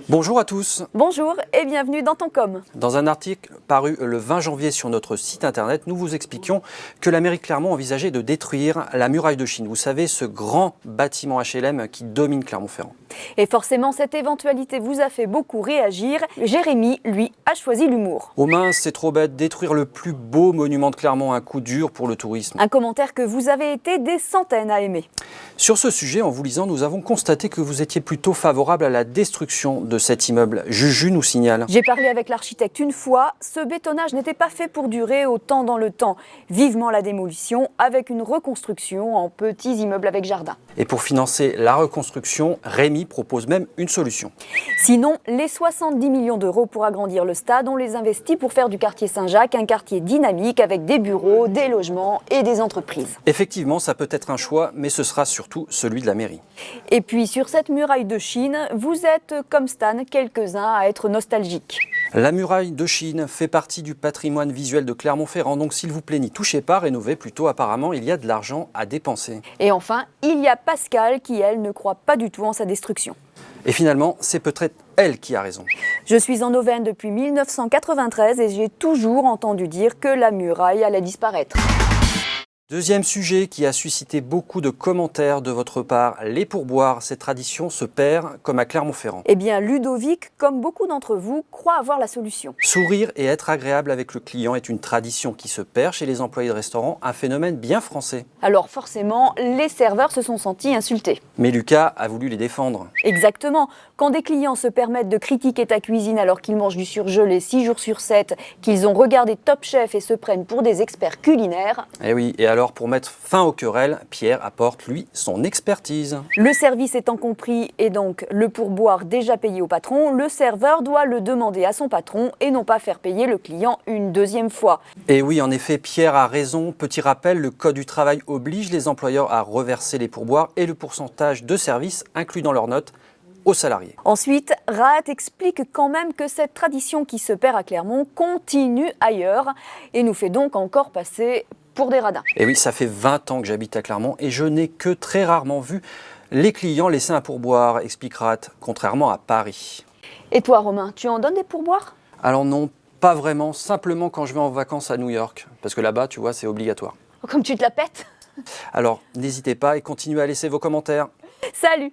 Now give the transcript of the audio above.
Bonjour à tous. Bonjour et bienvenue dans ton com. Dans un article paru le 20 janvier sur notre site internet, nous vous expliquions que la mairie de Clermont envisageait de détruire la muraille de Chine. Vous savez, ce grand bâtiment HLM qui domine Clermont-Ferrand. Et forcément, cette éventualité vous a fait beaucoup réagir. Jérémy, lui, a choisi l'humour. Oh mince, c'est trop bête, détruire le plus beau monument de Clermont, un coup dur pour le tourisme. Un commentaire que vous avez été des centaines à aimer. Sur ce sujet, en vous lisant, nous avons constaté que vous étiez plutôt favorable à la destruction de cet immeuble. Juju nous signale. J'ai parlé avec l'architecte une fois, ce bétonnage n'était pas fait pour durer autant dans le temps. Vivement la démolition avec une reconstruction en petits immeubles avec jardin. Et pour financer la reconstruction, Rémi propose même une solution. Sinon, les 70 millions d'euros pour agrandir le stade, on les investit pour faire du quartier Saint-Jacques un quartier dynamique avec des bureaux, des logements et des entreprises. Effectivement, ça peut être un choix, mais ce sera surtout celui de la mairie. Et puis sur cette muraille de Chine, vous êtes comme Stan, quelques-uns à être nostalgiques. La muraille de Chine fait partie du patrimoine visuel de Clermont-Ferrand, donc s'il vous plaît, n'y touchez pas, rénovez plutôt, apparemment il y a de l'argent à dépenser. Et enfin, il y a Pascal qui, elle, ne croit pas du tout en sa destruction. Et finalement, c'est peut-être elle qui a raison. Je suis en Auvergne depuis 1993 et j'ai toujours entendu dire que la muraille allait disparaître. Deuxième sujet qui a suscité beaucoup de commentaires de votre part, les pourboires. Cette tradition se perd comme à Clermont-Ferrand. Eh bien, Ludovic, comme beaucoup d'entre vous, croit avoir la solution. Sourire et être agréable avec le client est une tradition qui se perd chez les employés de restaurants, un phénomène bien français. Alors forcément, les serveurs se sont sentis insultés. Mais Lucas a voulu les défendre. Exactement. Quand des clients se permettent de critiquer ta cuisine alors qu'ils mangent du surgelé 6 jours sur 7, qu'ils ont regardé Top Chef et se prennent pour des experts culinaires. Eh oui, et alors pour mettre fin aux querelles, Pierre apporte lui son expertise. Le service étant compris et donc le pourboire déjà payé au patron, le serveur doit le demander à son patron et non pas faire payer le client une deuxième fois. Et oui, en effet, Pierre a raison. Petit rappel, le Code du travail oblige les employeurs à reverser les pourboires et le pourcentage de service inclus dans leurs notes aux salariés. Ensuite, Rahat explique quand même que cette tradition qui se perd à Clermont continue ailleurs et nous fait donc encore passer pour des radins. Et oui, ça fait 20 ans que j'habite à Clermont et je n'ai que très rarement vu les clients laisser un pourboire, explique Rahat, contrairement à Paris. Et toi, Romain, tu en donnes des pourboires ? Alors non, pas vraiment, simplement quand je vais en vacances à New York, parce que là-bas, tu vois, c'est obligatoire. Comme tu te la pètes ? Alors, n'hésitez pas et continuez à laisser vos commentaires. Salut !